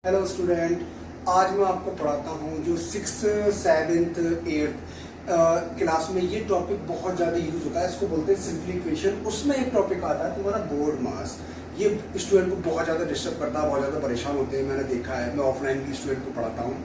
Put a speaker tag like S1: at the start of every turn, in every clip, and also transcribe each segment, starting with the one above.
S1: Hello student, आज मैं आपको पढ़ाता हूँ जो 6th 7th 8th क्लास में ये टॉपिक बहुत ज़्यादा यूज़ होता है। इसको बोलते हैं सिंपलीफिकेशन। उसमें एक टॉपिक आता है तुम्हारा बोर्ड मास। ये स्टूडेंट को बहुत ज़्यादा डिस्टर्ब करता है, बहुत ज़्यादा परेशान होते हैं। मैंने देखा है, मैं ऑफलाइन भी स्टूडेंट को पढ़ाता हूँ,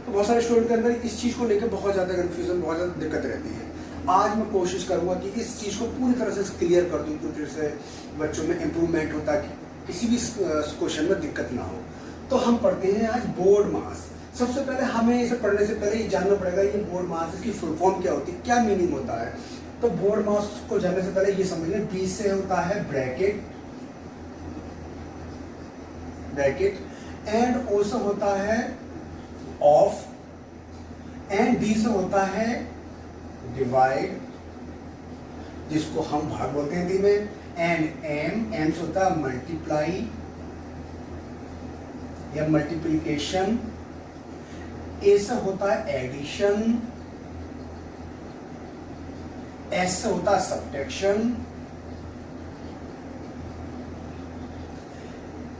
S1: तो बहुत सारे स्टूडेंट के अंदर इस चीज़ को लेकर बहुत ज़्यादा कन्फ्यूजन, बहुत ज़्यादा दिक्कत रहती है। आज मैं कोशिश करूँगा कि इस चीज़ को पूरी तरह से क्लियर कर दूँ, पूरी तरह से बच्चों में इम्प्रूवमेंट होता है, किसी भी क्वेश्चन में दिक्कत ना हो। तो हम पढ़ते हैं आज बोर्ड मास। सबसे पहले हमें इसे पढ़ने से पहले ये जानना पड़ेगा ये बोर्ड मास, इसकी फुल फॉर्म क्या होती है, क्या मीनिंग होता है। तो बोर्ड मास को जानने से पहले ये समझ लें, बी से होता है ब्रैकेट, एंड ओ से होता है ऑफ, एंड डी से होता है डिवाइड, जिसको हम भाग बोलते हैं हिंदी में, एंड एम से होता है मल्टीप्लाई या मल्टीप्लिकेशन, ए से होता है एडिशन, एस से होता है सब्ट्रैक्शन,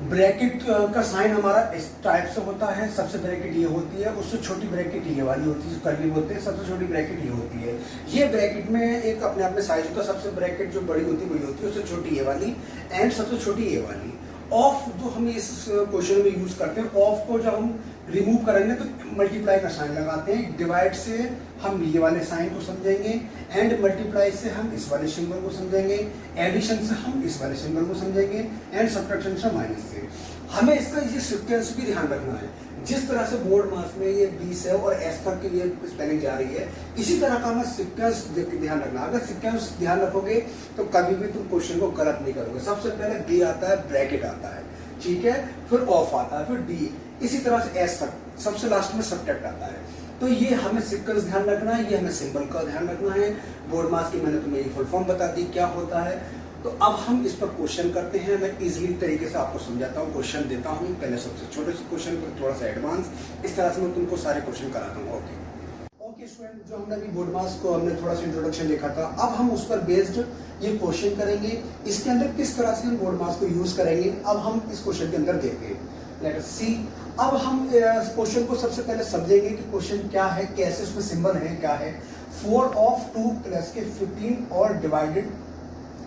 S1: ब्रैकेट का साइन हमारा इस टाइप से होता है। सबसे ब्रैकेट ये होती है, उससे छोटी ब्रैकेट ये वाली होती है, कर्ली बोलते हैं। सबसे छोटी ब्रैकेट ये होती है। ये ब्रैकेट में एक अपने आप में साइज होता है। सबसे ब्रैकेट जो बड़ी होती है वही होती है, उससे छोटी ये वाली, एंड सबसे छोटी ये वाली। ऑफ जो हम इस क्वेश्चन में यूज करते हैं, ऑफ को जब हम रिमूव करेंगे तो मल्टीप्लाई का साइन लगाते हैं। डिवाइड से हम ये वाले साइन को समझेंगे, एंड मल्टीप्लाई से हम इस वाले सिंबल को समझेंगे, एडिशन से हम इस वाले सिंबल को समझेंगे, एंड सब्ट्रैक्शन से माइनस से। हमें इसका ये सीक्वेंस भी ध्यान रखना है। जिस तरह से बोर्ड मास में ये 20 है और एस तक की ये स्पेलिंग जा रही है, इसी तरह का हमें सीक्वेंस ध्यान रखना। अगर सीक्वेंस ध्यान रखोगे तो कभी भी तुम क्वेश्चन को गलत नहीं करोगे। सबसे पहले बी आता है, ब्रैकेट आता है, ठीक है, फिर ऑफ आता है, फिर डी, इसी तरह से एस तक, सबसे लास्ट में सब्ट्रैक्ट आता है। तो ये हमें सीक्वेंस ध्यान रखना है, ये हमें सिंबल का ध्यान रखना है। बोर्ड मास की मैंने तुम्हें ये फुल फॉर्म बता दी क्या होता है। तो अब हम इस पर क्वेश्चन करते हैं। मैं इजीली तरीके से आपको समझाता हूँ, क्वेश्चन देता हूँ। पहले सबसे छोटे से क्वेश्चन पर थोड़ा सा एडवांस, इस तरह से मैं तुमको सारे क्वेश्चन कराता हूँ। ओके स्टूडेंट, जो हमने अभी बोर्ड मास को हमने थोड़ा सा इंट्रोडक्शन देखा था, अब हम उस पर बेस्ड ये क्वेश्चन करेंगे। इसके अंदर किस तरह से हम बोर्ड मास को यूज करेंगे, अब हम इस क्वेश्चन के अंदर देखते हैं। लेट अस सी। अब हम क्वेश्चन को सबसे पहले समझेंगे कि क्वेश्चन क्या है, कैसे उसमें सिंबल है, क्या है। 4 ऑफ 2 प्लस के 15 और डिवाइडेड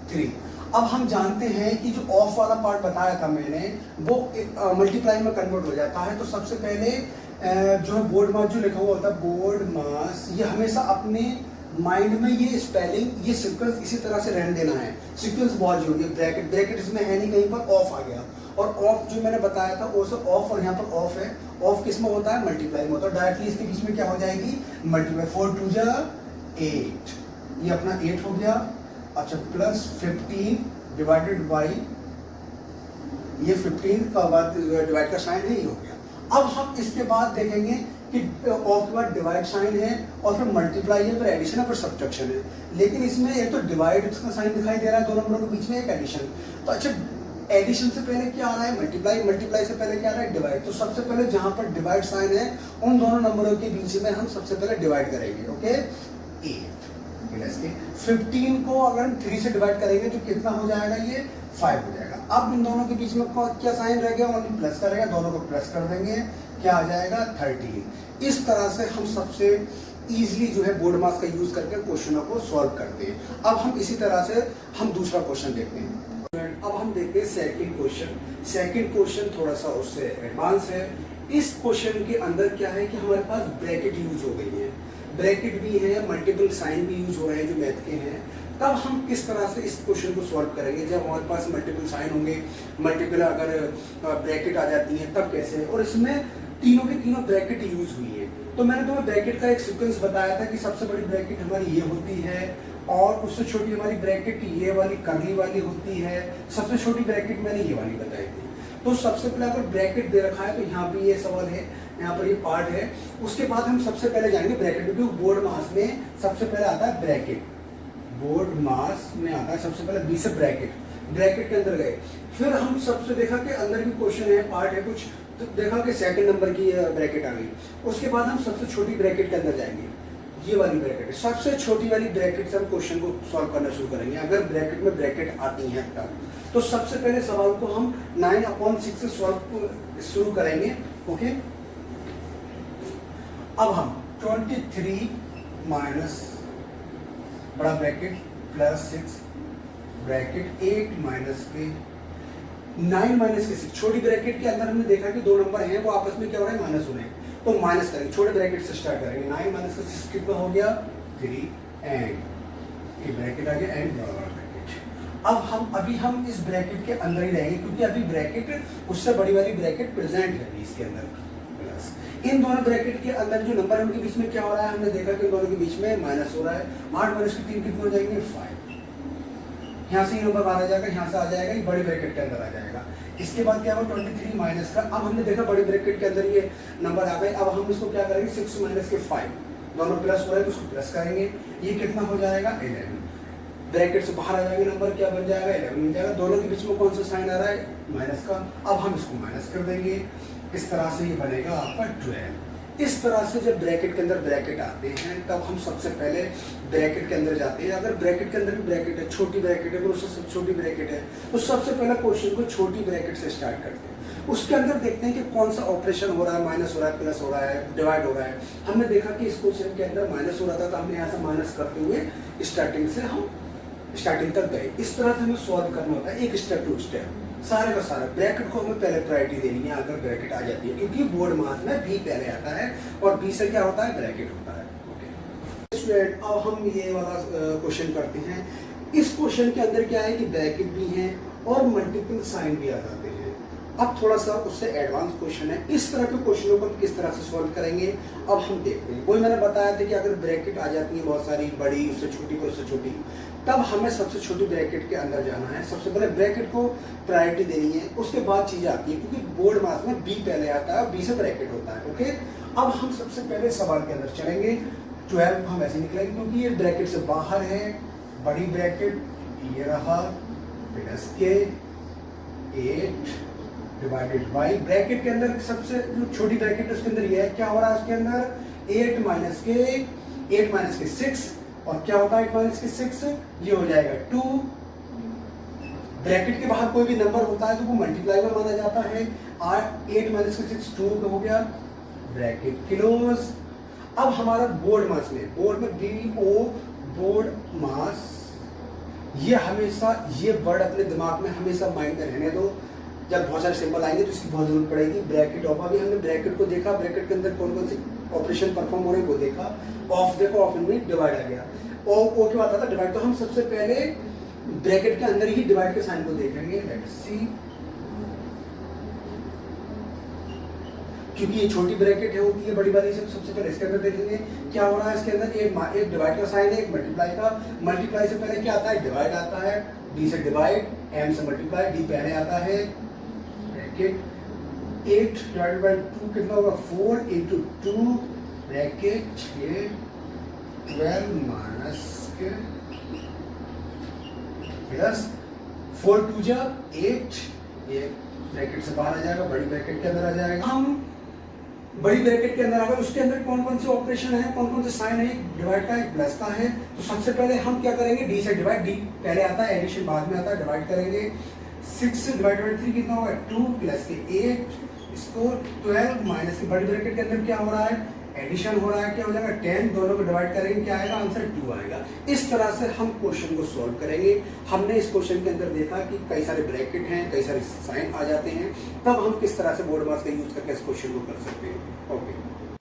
S1: 3। अब हम जानते हैं कि जो ऑफ वाला पार्ट बताया था मैंने, वो मल्टीप्लाई में कन्वर्ट हो जाता है। तो सबसे पहले जो बोर्ड मास जो लिखा हुआ होता है, बोर्ड मास, ये हमेशा अपने माइंड में ये स्पेलिंग, ये सीक्वेंस इसी तरह से रहने देना है। सीक्वेंस बहुत जरूरी है। ब्रैकेट, ब्रैकेट इसमें है नहीं, कहीं पर ऑफ आ गया, और ऑफ जो मैंने बताया था वो सब ऑफ, और यहाँ पर ऑफ है। ऑफ किस में होता है, मल्टीप्लाई में होता है। डायरेक्टली इसके बीच में क्या हो जाएगी, मल्टीप्लाई। 4 2 जा 8, ये अपना 8 हो गया। अच्छा, प्लस 15 डिवाइडेड बाई, ये 15 का बाद डिवाइड का साइन है, ये हो गया। अब हम इसके बाद देखेंगे कि ऑफ के बाद डिवाइड साइन है, और फिर मल्टीप्लाई है, फिर एडिशन है, फिर सब्ट्रैक्शन है। लेकिन इसमें एक तो डिवाइड का साइन दिखाई दे रहा है, दो नंबरों के बीच में एक एडिशन। तो अच्छा, एडिशन से पहले क्या आ रहा है, मल्टीप्लाई, मल्टीप्लाई से पहले क्या आ रहा है, डिवाइड। तो सबसे पहले जहां पर डिवाइड साइन है, उन दोनों नंबरों के बीच में हम सबसे पहले डिवाइड करेंगे। ओके, 8 प्लस के 15 को अगर हम 3 से डिवाइड करेंगे तो कितना हो जाएगा, ये 5 हो जाएगा। अब इन दोनों के बीच में क्या साइन रह गया, ओनली प्लस का रहेगा, दोनों को प्लस कर देंगे, क्या आ जाएगा 13। इस तरह से हम सबसे इजीली जो है बोर्ड मास का यूज करके क्वेश्चनों को सॉल्व करते हैं। अब हम इसी तरह से हम दूसरा क्वेश्चन देखते हैं। अब हम देखते हैं सेकंड क्वेश्चन। सेकंड क्वेश्चन थोड़ा सा उससे एडवांस है। इस क्वेश्चन के अंदर क्या है कि हमारे पास ब्रैकेट यूज हो गई है, ब्रैकेट भी है, मल्टीपल साइन भी यूज हो रहे हैं जो मैथ के हैं। तब हम किस तरह से इस क्वेश्चन को सॉल्व करेंगे, जब हमारे पास मल्टीपल साइन होंगे, मल्टीपल अगर ब्रैकेट आ जाती है तब कैसे। और इसमें तीनों की तीनों ब्रैकेट यूज हुई है। तो मैंने तुम्हें ब्रैकेट का एक सीक्वेंस बताया था कि सबसे बड़ी ब्रैकेट हमारी ये होती है, और उससे छोटी हमारी ब्रैकेट ये वाली कर्ली वाली होती है। सबसे छोटी ब्रैकेट मैंने ये वाली बताई थी। तो सबसे पहले अगर ब्रैकेट दे रखा है तो यहाँ पे ये सवाल है, यहाँ पर ये पार्ट है। उसके बाद हम सबसे पहले जाएंगे ब्रैकेट, क्योंकि बोर्ड मास में सबसे पहले आता है ब्रैकेट। बोर्ड मास में आता है सबसे पहले बी से ब्रैकेट, ब्रैकेट के अंदर गए। फिर हम सबसे देखा कि अंदर भी क्वेश्चन है, पार्ट है कुछ, तो देखा कि सेकंड नंबर की ब्रैकेट आ गई। उसके बाद हम सबसे छोटी ब्रैकेट के अंदर जाएंगे, ये वाली ब्रैकेट है, सबसे छोटी वाली ब्रैकेट से हम क्वेश्चन को सॉल्व करना शुरू करेंगे। अगर ब्रैकेट में ब्रैकेट आती है तब तो सबसे पहले सवाल को हम 9/6 से सॉल्व शुरू करेंगे। ओके, अब हम 23 माइनस बड़ा ब्रैकेट प्लस 6 ब्रैकेट 8 माइनस के 9 माइनस के 6, छोटी ब्रैकेट के अंदर हमने देखा कि दो नंबर हैं वो आपस में क्या हो रहा है, माइनस हो रहे हैं, तो माइनस करेंगे, छोटे ब्रैकेट से स्टार्ट करेंगे। 9 माइनस का 6 कितना हो गया 3 एंड ये ब्रैकेट आ गया एंड बड़ा ब्रैकेट। अब हम इस ब्रैकेट के अंदर ही रहेंगे क्योंकि अभी ब्रैकेट उससे बड़ी वाली ब्रैकेट प्रेजेंट है इसके अंदर। प्लस इन दोनों ब्रैकेट के अंदर जो नंबर है उनके बीच में क्या हो रहा है, हमने देखा कि इन दोनों के बीच में माइनस हो रहा है। 8 माइनस के 3 कितने हो जाएंगे 5, यहाँ से ये नंबर बाहर आ जाएगा, यहाँ से आ जाएगा, ये बड़ी ब्रैकेट के अंदर आ जाएगा। इसके बाद क्या होगा 23 माइनस का, अब हमने देखा बड़ी ब्रैकेट के अंदर ये नंबर आ गए। अब हम इसको क्या करेंगे 6 माइनस के 5, दोनों प्लस हो रहे हैं तो उसको प्लस करेंगे, ये कितना हो जाएगा 11। ब्रैकेट से बाहर आ जाएंगे, नंबर क्या बन जाएगा 11 बन जाएगा। दोनों के बीच में कौन सा साइन आ रहा है, माइनस का। अब हम इसको माइनस कर देंगे, इस तरह से ये बनेगा आपका 12। इस तरह से जब ब्रैकेट के अंदर ब्रैकेट आते हैं तब हम सबसे पहले ब्रैकेट के अंदर जाते हैं। अगर ब्रैकेट के अंदर भी ब्रैकेट है, छोटी ब्रैकेट है, उससे सब छोटी ब्रैकेट है, तो सबसे पहले क्वेश्चन को छोटी ब्रैकेट से स्टार्ट करते हैं। उसके अंदर देखते हैं कि कौन सा ऑपरेशन हो रहा है, माइनस हो रहा है, प्लस हो रहा है, डिवाइड हो रहा है। हमने देखा कि इस क्वेश्चन के अंदर माइनस हो रहा था तो हमने यहाँ से माइनस करते हुए स्टार्टिंग से हम स्टार्टिंग तक गए। इस तरह से हमें सॉल्व करना होता है, एक स्टेप टू स्टेप। सारे का सारा ब्रैकेट को हमें पहले प्रायोरिटी देनी है अगर ब्रैकेट आ जाती है, क्योंकि बोर्ड मास में बी पहले आता है और बी से क्या होता है, ब्रैकेट होता है। ओके स्टूडेंट, अब हम ये वाला क्वेश्चन करते हैं। इस क्वेश्चन के अंदर क्या है कि ब्रैकेट भी है और मल्टीपल साइन भी आ जाते हैं। अब थोड़ा सा उससे एडवांस क्वेश्चन है, इस तरह के क्वेश्चनों को किस तरह से सॉल्व करेंगे अब हम देखते हैं। वही मैंने बताया था कि अगर ब्रैकेट आ जाती है बहुत सारी, बड़ी उससे छोटी को उससे छोटी, तब हमें सबसे छोटी ब्रैकेट के अंदर जाना है। सबसे पहले ब्रैकेट को प्रायोरिटी देनी है, उसके बाद चीजें आती है, क्योंकि बोर्ड मास में बी पहले आता है, बी से ब्रैकेट होता है। ओके, अब हम सबसे पहले सवाल के अंदर चलेंगे। 12 हम ऐसे निकलेंगे क्योंकि ये ब्रैकेट से बाहर है, बड़ी ब्रैकेट ये रहा प्लस के 8 डिवाइडेड बाई ब्रैकेट के अंदर सबसे जो छोटी ब्रैकेट है उसके अंदर ये है, क्या हो रहा है उसके अंदर 8 माइनस के 6, और क्या होता है 8 माइनस के 6, ये हो जाएगा 2। ब्रैकेट के बाहर कोई भी नंबर होता है तो वो मल्टीप्लाई में माना जाता है। 8 माइनस के 6 2 हो गया, ब्रैकेट क्लोज। अब हमारा बोर्ड मास में BO बोर्ड मास, ये हमेशा ये वर्ड अपने दिमाग में हमेशा माइंड में रहने दो। जब बहुत सारे सिंबल आएंगे तो इसकी बहुत जरूरत पड़ेगी। ब्रैकेट ऑफ, अभी हमने ब्रैकेट को देखा, ब्रैकेट के अंदर कौन कौन से ऑपरेशन परफॉर्म हो रहे हैं वो देखा। ऑफ देखो, ऑफ में डिवाइड आ गया, ओ के बाद आता डिवाइड। तो हम सबसे पहले ब्रैकेट के अंदर ही डिवाइड के साइन को देखेंगे। लेट्स सी, क्योंकि ये छोटी ब्रैकेट है होती है बड़ी वाली से, सबसे पहले इसके अंदर देखेंगे क्या हो रहा है। इसके अंदर एक डिवाइड का साइन है, एक मल्टीप्लाई का। मल्टीप्लाई से पहले क्या आता है, डिवाइड आता है। डी से डिवाइड, एम से मल्टीप्लाई, डी पहले आता है। ब्रैकेट 8 डिवाइडेड बाय 2 कितना होगा 4 इंटू 2 ब्रैकेट ये 12 माइनस के प्लस 4 2 जा 8, ये ब्रैकेट से बाहर आ जाएगा, बड़ी ब्रैकेट के अंदर आ जाएगा। हम बड़ी ब्रैकेट के अंदर आ गए, उसके अंदर कौन कौन से ऑपरेशन है, कौन कौन से साइन है, एक डिवाइड का एक प्लस का है। तो सबसे पहले हम क्या करेंगे, डी से डिवाइड, डी पहले आता है, एडिशन बाद में आता है, डिवाइड करेंगे। 6 डिवाइडेड बाय 3 कितना होगा 2 प्लस के 8, इसको 12 माइनस के बड़ी ब्रैकेट के अंदर क्या हो रहा है, एडिशन हो रहा है, क्या हो जाएगा 10, दोनों को डिवाइड करेंगे, क्या आएगा आंसर 2 आएगा। इस तरह से हम क्वेश्चन को सॉल्व करेंगे। हमने इस क्वेश्चन के अंदर देखा कि कई सारे ब्रैकेट हैं, कई सारे साइन आ जाते हैं, तब हम किस तरह से बोर्ड मास का यूज करके इस क्वेश्चन को कर सकते हैं। ओके,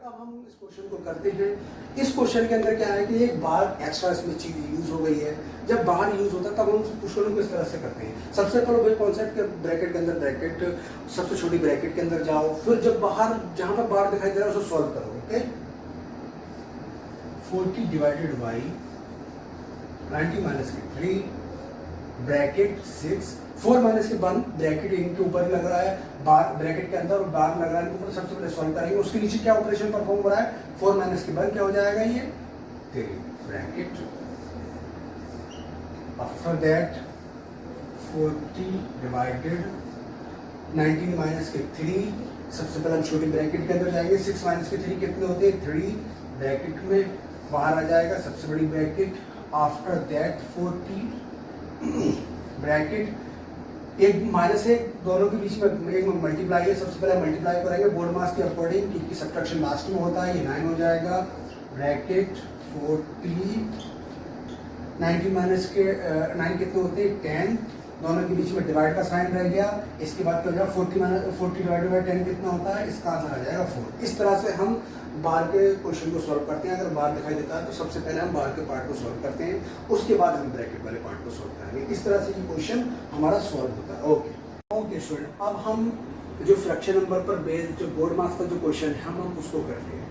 S1: अब हम इस क्वेश्चन को करते हैं। इस क्वेश्चन के अंदर क्या है कि एक बार एक्स्ट्रा इसमें चीज यूज हो गई है। जब बाहर यूज होता है तब हम क्वेश्चन को इस तरह से करते हैं। सबसे पहले वही कॉन्सेप्ट के ब्रैकेट के अंदर ब्रैकेट, सबसे छोटी ब्रैकेट के अंदर जाओ, फिर जब बाहर जहां पर बाहर दिखाई दे रहा है उसको सॉल्व करो। ओके, 40 डिवाइडेड बाई 90 माइनस के 3 ब्रैकेट 6, 4 माइनस के 1 ब्रैकेट इनके ऊपर लग रहा है, बार ब्रैकेट के अंदर और बार लग रहा है इनके ऊपर। सबसे पहले सॉल्व करेंगे, उसके नीचे क्या ऑपरेशन परफॉर्म हो रहा है, 4 माइनस के 1 क्या हो जाएगा, ये 3 bracket. After that 40 divided 19 minus के 3, सबसे पहले हम छोटी ब्रैकेट के अंदर जाएंगे। 6 माइनस के 3 कितने होते हैं 3, ब्रैकेट में बाहर आ जाएगा सबसे बड़ी ब्रैकेट। आफ्टर दैट 40 ब्रैकेट एक माइनस है, दोनों के बीच में एक मल्टीप्लाई है। सबसे पहले मल्टीप्लाई करेंगे बोर्ड मास के अकॉर्डिंग, क्योंकि सब्ट्रैक्शन लास्ट में होता है। ये 9 हो जाएगा, ब्रैकेट 40, 90 माइनस के 9 कितने होते हैं 10, दोनों के बीच में डिवाइड का साइन रह गया। इसके बाद क्या हो जाएगा 40 डिवाइडेड बाई 10 कितना होता है, इसका आंसर आ जाएगा 4। इस तरह से हम बाहर के क्वेश्चन को सॉल्व करते हैं। अगर बाहर दिखाई देता है तो सबसे पहले हम बाहर के पार्ट को सॉल्व करते हैं, उसके बाद हम ब्रैकेट वाले पार्ट को सॉल्व करेंगे। इस तरह से ये क्वेश्चन हमारा सॉल्व होता है। ओके स्टूडेंट, अब हम जो फ्रैक्शन नंबर पर बेस्ड जो बोर्ड मास का जो क्वेश्चन है हम उसको करते हैं।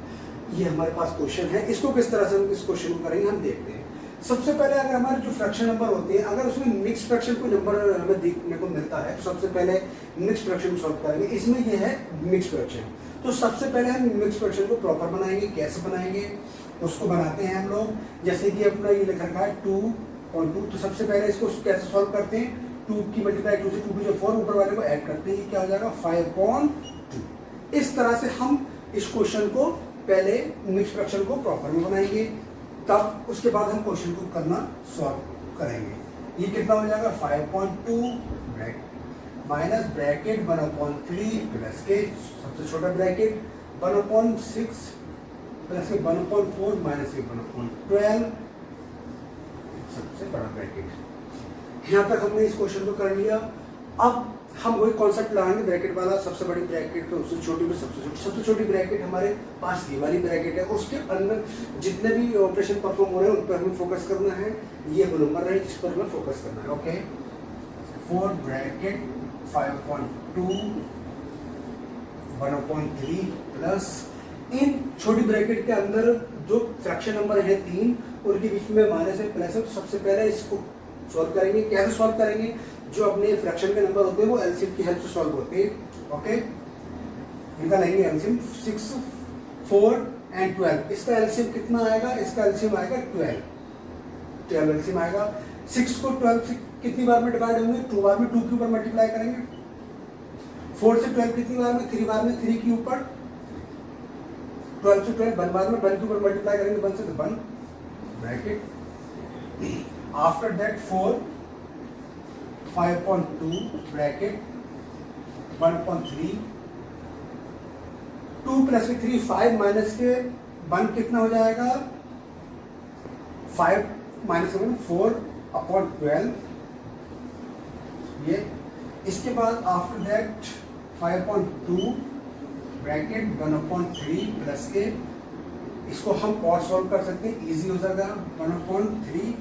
S1: ये हमारे पास क्वेश्चन है, इसको किस तरह से हम इस क्वेश्चन को करेंगे हम देखते हैं। सबसे पहले अगर हमारे जो फ्रैक्शन नंबर होते हैं, अगर उसमें मिक्स फ्रैक्शन कोई नंबर हमें देखने को मिलता है तो सबसे पहले मिक्स फ्रैक्शन को सॉल्व करेंगे। इसमें ये है मिक्स फ्रैक्शन, तो सबसे पहले हम मिक्स फ्रैक्शन को प्रॉपर बनाएंगे। कैसे बनाएंगे उसको बनाते हैं हम लोग। जैसे कि अपना ये लिखा रखा है 2.2, तो सबसे पहले इसको कैसे सॉल्व करते हैं, 2 की मल्टीप्लाई 2 से 2 की जो 4 ऊपर वाले को ऐड करते हैं, क्या हो जाएगा 5.2। इस तरह से हम इस क्वेश्चन को पहले मिक्स फ्रैक्शन को प्रॉपर में बनाएंगे, तब उसके बाद हम क्वेश्चन को करना सॉल्व करेंगे। ये कितना हो जाएगा 5.2 माइनस ब्रैकेट 1/3 प्लस के सबसे छोटा ब्रैकेट 1/6 प्लस के 1/4 माइनस के 1/12 सबसे बड़ा ब्रैकेट। यहाँ तक हमने इस क्वेश्चन को कर लिया। अब हम वही कॉन्सेप्ट लगाएंगे ब्रैकेट वाला, सबसे बड़ी ब्रैकेट तो उससे छोटी में सबसे छोटी ब्रैकेट हमारे पास ये वाली ब्रैकेट है। उसके अंदर जितने भी ऑपरेशन परफॉर्म हो रहे हैं उन पर हमें फोकस करना है। ये वो नंबर है जिस पर हमें फोकस करना है। ओके, 4 ब्रैकेट 5.2 1/3 प्लस इन छोटी ब्रैकेट के अंदर जो फ्रैक्शन नंबर है 3, उनके बीच में माइनस है प्लस है। तो सबसे पहले इसको सॉल्व करेंगे। कैसे सॉल्व करेंगे, जो अपने फ्रैक्शन के नंबर होते हैं वो एलसीएम की हेल्प से सॉल्व होते हैं। ओके, इनका लेंगे एलसीएम 6, 4 एंड 12। इसका एलसीएम कितना आएगा, इसका एलसीएम आएगा 12 एलसीएम आएगा। 6 को 12 से कितनी बार में डिवाइड होंगे, 2 बार में, 2 के ऊपर मल्टीप्लाई करेंगे। 4 से 12 कितनी बार में, 3 बार में, 3 के ऊपर 12 से 12 1 बार में, 1 के ऊपर मल्टीप्लाई करेंगे 1 से, तो 1 bracket. After that 4 5.2 bracket 1/3 2 plus के 3 5 माइनस के 1 कितना हो जाएगा 5 माइनस 4/12 ये। इसके बाद आफ्टर दैट 5.2 ब्रैकेट 1/3 प्लस के, इसको हम और सॉल्व कर सकते हैं, इजी हो जाएगा 1/3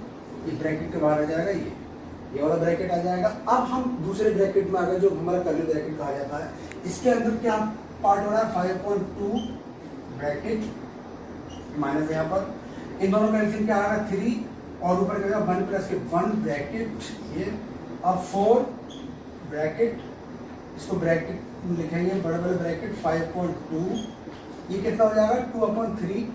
S1: ये ब्रैकेट के बाहर आ जाएगा, ये वाला ब्रैकेट आ जाएगा। अब हम दूसरे ब्रैकेट में आ गए जो हमारा कर्ली ब्रैकेट कहा जाता है। इसके अंदर क्या पार्ट हो रहा है 5.2 ब्रैकेट माइनस यहाँ पर, इन दोनों का एलसीएम क्या आएगा 3 और ऊपर क्या 1 प्लस के 1 ब्रैकेट ये। अब 4 ब्रैकेट, इसको ब्रैकेट लिखेंगे बड़े बड़े ब्रैकेट 5.2 ये कितना हो जाएगा 2/3।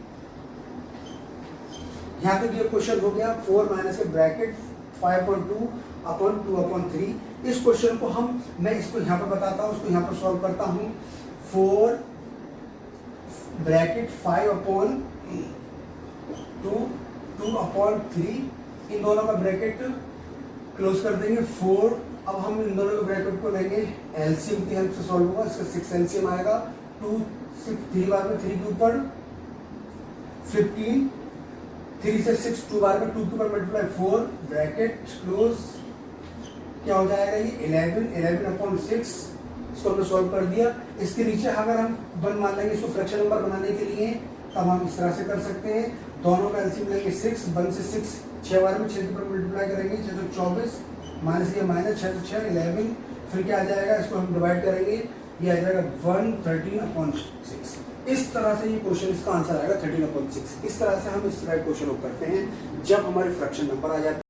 S1: यहाँ तक ये क्वेश्चन हो गया। 4 माइनस के ब्रैकेट 5.2/2/3। इस क्वेश्चन को मैं इसको यहाँ पर बताता हूँ, उसको यहाँ पर सॉल्व करता हूँ। 4 ब्रैकेट 5/2/3 इन दोनों का ब्रैकेट क्लोज कर देंगे 4। अब हम इन दोनों के ब्रैकेट को लेंगे, एलसीएम की हेल्प से सॉल्व होगा। इसका 6 एलसीएम आएगा 2 6 3 बार में 3 के ऊपर 15, 3 से 6 2 बार में 2 के ऊपर मल्टीप्लाई 4 ब्रैकेट क्लोज, क्या हो जाएगा ये 11/6। इसको हमने सॉल्व कर दिया। इसके नीचे अगर हम 1 मान लेंगे इसको फ्रैक्शन नंबर बनाने के लिए, तब हम इस तरह से कर सकते हैं। दोनों का एलसीएम लेंगे 6, 1 से 6 6 बार में 6 के ऊपर मल्टीप्लाई करेंगे 6 तो 24 माइनस ये माइनस 6 तो 6 11, फिर क्या आ जाएगा इसको हम डिवाइड करेंगे, ये आ जाएगा 113/6। इस तरह से ये क्वेश्चन इसका आंसर आएगा 13/6। इस तरह से हम इस क्वेश्चन को करते हैं जब हमारे फ्रैक्शन नंबर आ जाते हैं।